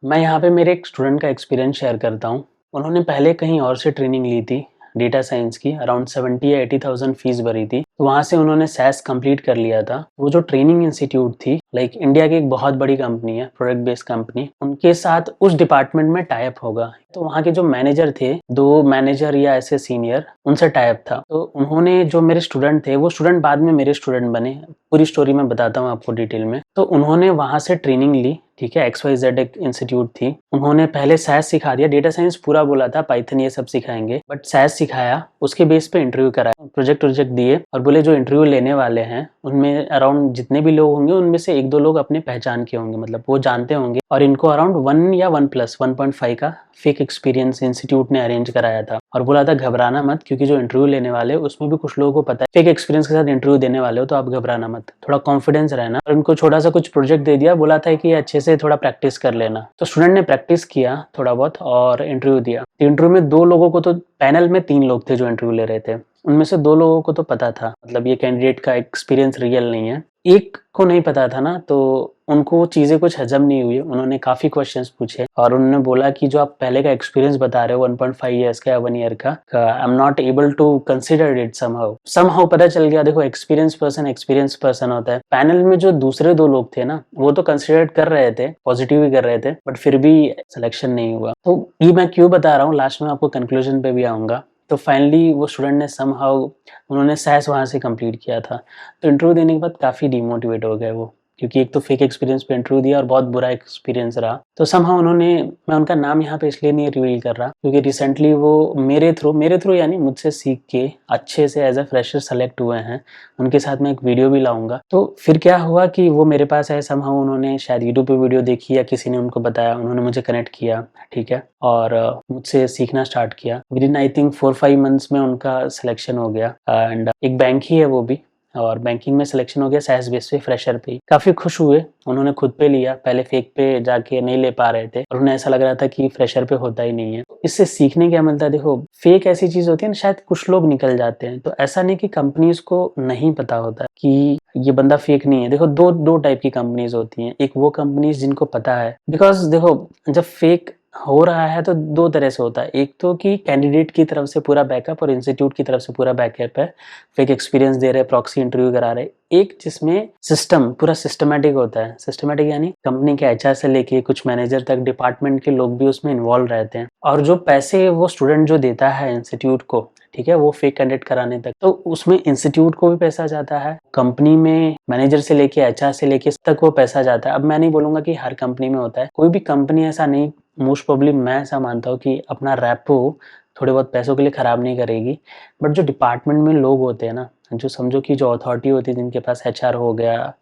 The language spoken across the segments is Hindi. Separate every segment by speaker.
Speaker 1: मैं यहाँ पे मेरे एक स्टूडेंट का एक्सपीरियंस शेयर करता हूँ। उन्होंने पहले कहीं और से ट्रेनिंग ली थी, डेटा साइंस की, अराउंड 70 या 80,000 फीस भरी थी। तो वहाँ से उन्होंने सैस कंप्लीट कर लिया था। वो जो ट्रेनिंग इंस्टीट्यूट थी, लाइक इंडिया की एक बहुत बड़ी कंपनी है, प्रोडक्ट बेस्ड कंपनी, उनके साथ उस डिपार्टमेंट में टाई अप होगा। तो वहाँ के जो मैनेजर थे, 2 मैनेजर या ऐसे सीनियर, उनसे टाई अप था। तो उन्होंने जो मेरे स्टूडेंट थे, वो स्टूडेंट बाद में मेरे स्टूडेंट बने। पूरी स्टोरी मैं बताता हूँ आपको डिटेल में। तो उन्होंने वहाँ से ट्रेनिंग ली, ठीक है, XYZ एक इंस्टीट्यूट थी। उन्होंने पहले सैस सिखा दिया, डेटा साइंस पूरा बोला था, पाइथन ये सब सिखाएंगे, बट सैस सिखाया। उसके बेस पे इंटरव्यू कराया, प्रोजेक्ट दिए और बोले जो इंटरव्यू लेने वाले हैं उनमें अराउंड जितने भी लोग होंगे उनमें से 1-2 लोग अपने पहचान के होंगे, मतलब वो जानते होंगे, और इनको अराउंड 1 या 1+1.5 का फेक एक्सपीरियंस इंस्टीट्यूट ने अरेंज कराया था। और बोला था घबराना मत, क्योंकि जो इंटरव्यू लेने वाले उसमें भी कुछ लोगों को पता है फेक एक्सपीरियंस के साथ इंटरव्यू देने वाले हो, तो आप घबराना मत, थोड़ा कॉन्फिडेंस रहना। और इनको छोटा सा कुछ प्रोजेक्ट दे दिया, बोला था कि अच्छे से थोड़ा प्रैक्टिस कर लेना। तो स्टूडेंट ने प्रैक्टिस किया थोड़ा बहुत और इंटरव्यू दिया। इंटरव्यू में 2 लोगों को, तो पैनल में 3 लोग थे जो इंटरव्यू ले रहे थे, उनमें से 2 लोगों को तो पता था, मतलब ये कैंडिडेट का एक्सपीरियंस रियल नहीं है। एक को नहीं पता था ना, तो उनको चीज़ें कुछ हजम नहीं हुई। उन्होंने काफ़ी क्वेश्चंस पूछे और उन्होंने बोला कि जो आप पहले का एक्सपीरियंस बता रहे हो 1.5 ईयर्स का या 1 ईयर का, I am not able to consider it somehow पता चल गया। देखो, एक्सपीरियंस पर्सन होता है। पैनल में जो दूसरे 2 लोग थे ना, वो तो कंसिडर कर रहे थे, पॉजिटिव ही कर रहे थे, बट फिर भी सिलेक्शन नहीं हुआ। तो ये मैं क्यों बता रहा हूँ, लास्ट में आपको कंक्लूजन पे भी आऊंगा। तो फाइनली वो स्टूडेंट ने समहाउ, उन्होंने सैस वहाँ से कंप्लीट किया था। तो इंटरव्यू देने के बाद काफ़ी डिमोटिवेट हो गए वो, क्योंकि एक तो फेक एक्सपीरियंस पे इंटरव्यू दिया और बहुत बुरा एक्सपीरियंस रहा। तो समहाउ उन्होंने, मैं उनका नाम यहाँ पे इसलिए नहीं रिवील कर रहा क्योंकि रिसेंटली वो मेरे थ्रू यानी मुझसे सीख के अच्छे से एज अ फ्रेशर सेलेक्ट हुए हैं। उनके साथ मैं एक वीडियो भी लाऊंगा। तो फिर क्या हुआ कि वो मेरे पास आए, समहाउ उन्होंने शायद यूट्यूब पे वीडियो देखी या किसी ने उनको बताया, उन्होंने मुझे कनेक्ट किया, ठीक है, और मुझसे सीखना स्टार्ट किया। With in I think 4-5 months में उनका सिलेक्शन हो गया। एंड एक बैंक ही है वो भी, और बैंकिंग में सिलेक्शन हो गया सैस बेस पे, फ्रेशर पे। काफ़ी खुश हुए, उन्होंने खुद पे लिया, पहले फेक पे जाके नहीं ले पा रहे थे और उन्हें ऐसा लग रहा था कि फ्रेशर पे होता ही नहीं है। इससे सीखने क्या मिलता है, देखो फेक ऐसी चीज़ होती है ना, शायद कुछ लोग निकल जाते हैं, तो ऐसा नहीं कि कंपनीज को नहीं पता होता कि ये बंदा फेक नहीं है। देखो, दो टाइप की कंपनीज होती हैं। एक वो कंपनीज जिनको पता है, बिकॉज देखो जब फेक हो रहा है तो 2 तरह से होता है। एक तो कि कैंडिडेट की तरफ से पूरा बैकअप और इंस्टीट्यूट की तरफ से पूरा बैकअप है, फेक एक्सपीरियंस दे रहे हैं, प्रॉक्सी इंटरव्यू करा रहे हैं। एक जिसमें सिस्टम पूरा सिस्टमेटिक होता है। सिस्टमेटिक यानी कंपनी के HR से लेके कुछ मैनेजर तक, डिपार्टमेंट के लोग भी उसमें इन्वॉल्व रहते हैं। और जो पैसे वो स्टूडेंट जो देता है इंस्टीट्यूट को, ठीक है, वो फेक कैंडिडेट कराने तक, तो उसमें इंस्टीट्यूट को भी पैसा जाता है, कंपनी में मैनेजर से लेके HR से लेके तक वो पैसा जाता है। अब मैं नहीं बोलूंगा कि हर कंपनी में होता है, कोई भी कंपनी ऐसा नहीं, मोस्ट प्रोबेबली मैं ऐसा मानता हूँ कि अपना रैपो थोड़े बहुत पैसों के लिए खराब नहीं करेगी। बट जो डिपार्टमेंट में लोग होते हैं ना, जो समझो कि जो अथॉरिटी होती है, जिनके पास HR हो गया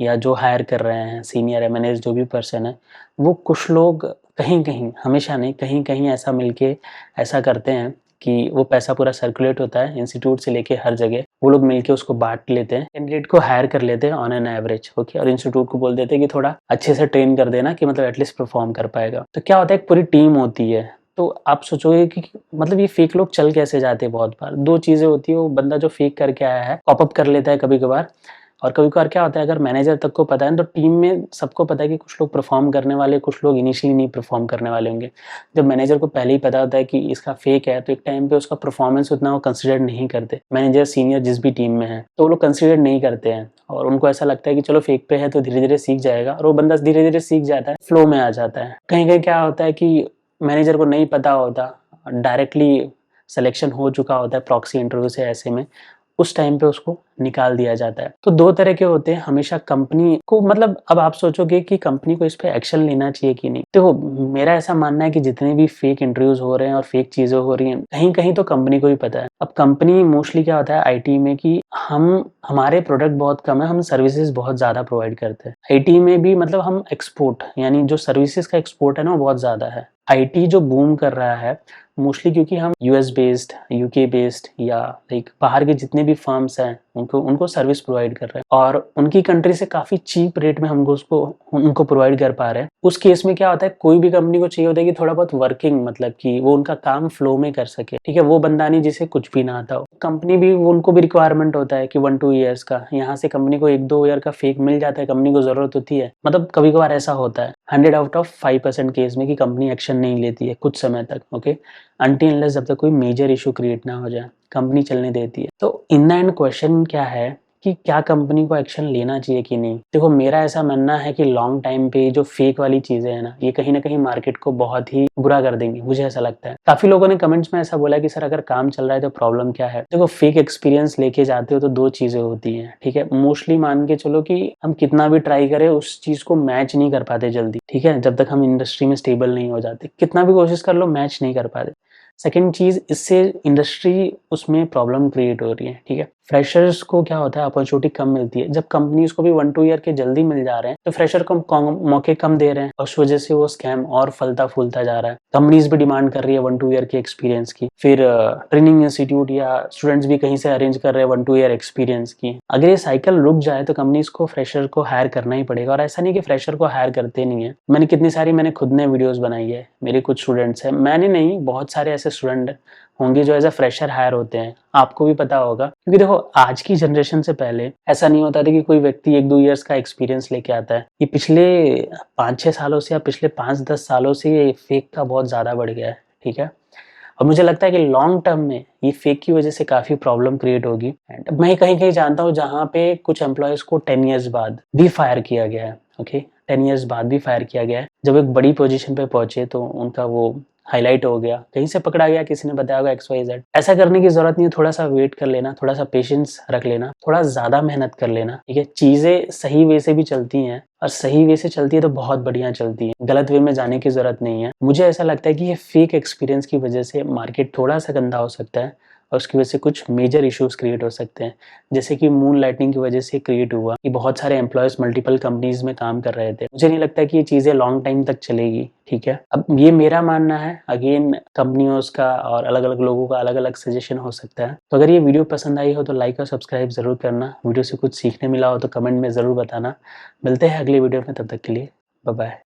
Speaker 1: या जो हायर कर रहे हैं, सीनियर MNS जो भी पर्सन है, वो कुछ लोग कहीं कहीं, हमेशा नहीं, कहीं कहीं ऐसा मिलके ऐसा करते हैं कि वो पैसा पूरा सर्कुलेट होता है इंस्टीट्यूट से लेके हर जगह, वो लोग मिलके उसको बांट लेते हैं, कैंडिडेट को हायर कर लेते हैं ऑन एन एवरेज, ओके, और इंस्टीट्यूट को बोल देते हैं कि थोड़ा अच्छे से ट्रेन कर देना कि मतलब एटलीस्ट परफॉर्म कर पाएगा। तो क्या होता है, एक पूरी टीम होती है। तो आप सोचोगे कि मतलब ये फेक लोग चल कैसे जाते हैं। बहुत बार 2 चीजें होती है, वो बंदा जो फेक करके आया है पॉपअप कर लेता है कभी कभार, और कभी कभार क्या होता है, अगर मैनेजर तक को पता है तो टीम में सबको पता है कि कुछ लोग परफॉर्म करने वाले, कुछ लोग इनिशियली नहीं परफॉर्म करने वाले होंगे। जब मैनेजर को पहले ही पता होता है कि इसका फेक है, तो एक टाइम पे उसका परफॉर्मेंस उतना वो कंसिडर नहीं करते, मैनेजर सीनियर जिस भी टीम में है, तो वो लोग कंसिडर नहीं करते हैं, और उनको ऐसा लगता है कि चलो फेक पे है तो धीरे धीरे सीख जाएगा, और वो बंदा धीरे धीरे सीख जाता है, फ्लो में आ जाता है। कहीं कहीं क्या होता है कि मैनेजर को नहीं पता होता, डायरेक्टली सिलेक्शन हो चुका होता है प्रॉक्सी इंटरव्यू से, ऐसे में उस टाइम पे उसको निकाल दिया जाता है। तो 2 तरह के होते हैं हमेशा कंपनी को, मतलब अब आप सोचोगे कि कंपनी को इस पे एक्शन लेना चाहिए कि नहीं। देखो, मेरा ऐसा मानना है कि जितने भी फेक इंटरव्यूज हो रहे हैं और फेक चीजें हो रही हैं, कहीं कहीं तो कंपनी को भी पता है। अब कंपनी मोस्टली क्या होता है IT में कि हमारे प्रोडक्ट बहुत कम है, हम सर्विसेज बहुत ज्यादा प्रोवाइड करते हैं। IT में भी मतलब हम एक्सपोर्ट, यानी जो सर्विसेज का एक्सपोर्ट है ना, वो बहुत ज्यादा है। IT जो बूम कर रहा है मोस्टली क्योंकि हम यूएस बेस्ड, यूके बेस्ड या लाइक बाहर के जितने भी फर्म्स हैं उनको सर्विस प्रोवाइड कर रहे हैं और उनकी कंट्री से काफ़ी चीप रेट में हम उनको प्रोवाइड कर पा रहे हैं। उस केस में क्या होता है, कोई भी कंपनी को चाहिए होता है कि थोड़ा बहुत वर्किंग, मतलब कि वो उनका काम फ्लो में कर सके, ठीक है। वो बंदा नहीं जिसे कुछ भी ना आता हो। कंपनी भी, उनको भी रिक्वायरमेंट होता है कि 1-2 ईयर्स का। यहाँ से कंपनी को 1-2 ईयर का फेक मिल जाता है, कंपनी को जरूरत होती है। मतलब कभी कभार ऐसा होता है 100 आउट ऑफ 5% केस में कि कंपनी एक्शन नहीं लेती है कुछ समय तक, ओके, अनटिल अनलेस जब तक कोई मेजर इशू क्रिएट ना हो जाए, कंपनी चलने देती है। तो इन द एंड क्वेश्चन क्या है कि क्या कंपनी को एक्शन लेना चाहिए कि नहीं। देखो, मेरा ऐसा मानना है कि लॉन्ग टाइम पे जो फेक वाली चीजें हैं ना, ये कहीं ना कहीं मार्केट को बहुत ही बुरा कर देंगी, मुझे ऐसा लगता है। काफी लोगों ने कमेंट्स में ऐसा बोला कि सर अगर काम चल रहा है तो प्रॉब्लम क्या है। देखो, फेक एक्सपीरियंस लेके जाते हो तो दो चीजें होती हैं, ठीक है। मोस्टली मान के चलो कि हम कितना भी ट्राई करें उस चीज को मैच नहीं कर पाते जल्दी, ठीक है। जब तक हम इंडस्ट्री में स्टेबल नहीं हो जाते, कितना भी कोशिश कर लो मैच नहीं कर पाते। सेकेंड चीज, इससे इंडस्ट्री उसमें प्रॉब्लम क्रिएट हो रही है, ठीक है। फ्रेशर्स को क्या होता है, अपॉर्चुनिटी कम मिलती है। जब कंपनीज को भी 1-2 ईयर के जल्दी मिल जा रहे हैं तो फ्रेशर को मौके कम दे रहे हैं और उस वजह से वो स्कैम और फलता फूलता जा रहा है। कंपनीज भी डिमांड कर रही है 1-2 ईयर के एक्सपीरियंस की, फिर ट्रेनिंग इंस्टीट्यूट या स्टूडेंट्स भी कहीं से अरेंज कर रहे हैं 1-2 ईयर एक्सपीरियंस की। अगर ये साइकिल रुक जाए तो कंपनीज को फ्रेशर को हायर करना ही पड़ेगा। और ऐसा नहीं कि फ्रेशर को हायर करते नहीं है, मैंने खुद ने वीडियोस बनाई है, मेरे कुछ स्टूडेंट्स हैं, मैंने नहीं, बहुत सारे ऐसे स्टूडेंट होंगे जो एज अ फ्रेशर हायर होते हैं, आपको भी पता होगा। क्योंकि देखो, आज की जनरेशन से पहले ऐसा नहीं होता था कि कोई व्यक्ति 1-2 ईयर्स का एक्सपीरियंस लेके आता है। ये पिछले 5-6 सालों से या पिछले 5-10 सालों से ये फेक का बहुत ज्यादा बढ़ गया है, ठीक है। और मुझे लगता है कि लॉन्ग टर्म में ये फेक की वजह से काफी प्रॉब्लम क्रिएट होगी। एंड मैं कहीं कहीं जानता हूँ जहाँ पे कुछ एम्प्लॉयज को 10 ईयर्स बाद भी फायर किया गया है, ओके, 10 ईयर्स बाद भी फायर किया गया है। जब एक बड़ी पोजीशन पे पहुंचे तो उनका वो हाईलाइट हो गया, कहीं से पकड़ा गया, किसी ने बताया होगा XYZ। ऐसा करने की जरूरत नहीं है, थोड़ा सा वेट कर लेना, थोड़ा सा पेशेंस रख लेना, थोड़ा ज्यादा मेहनत कर लेना, ठीक है। चीजें सही वे से भी चलती हैं और सही वे से चलती है तो बहुत बढ़िया चलती है, गलत वे में जाने की जरूरत नहीं है। मुझे ऐसा लगता है कि ये फेक एक्सपीरियंस की वजह से मार्केट थोड़ा सा गंदा हो सकता है और उसकी वजह से कुछ मेजर इश्यूज क्रिएट हो सकते हैं। जैसे कि मून लाइटनिंग की वजह से क्रिएट हुआ कि बहुत सारे एम्प्लॉयज मल्टीपल कंपनीज में काम कर रहे थे। मुझे नहीं लगता कि ये चीजें लॉन्ग टाइम तक चलेगी, ठीक है। अब ये मेरा मानना है, अगेन कंपनियों का और अलग अलग लोगों का अलग अलग सजेशन हो सकता है। तो अगर ये वीडियो पसंद आई हो तो लाइक और सब्सक्राइब जरूर करना। वीडियो से कुछ सीखने मिला हो तो कमेंट में जरूर बताना। मिलते हैं अगले वीडियो में, तब तक के लिए बाय बाय।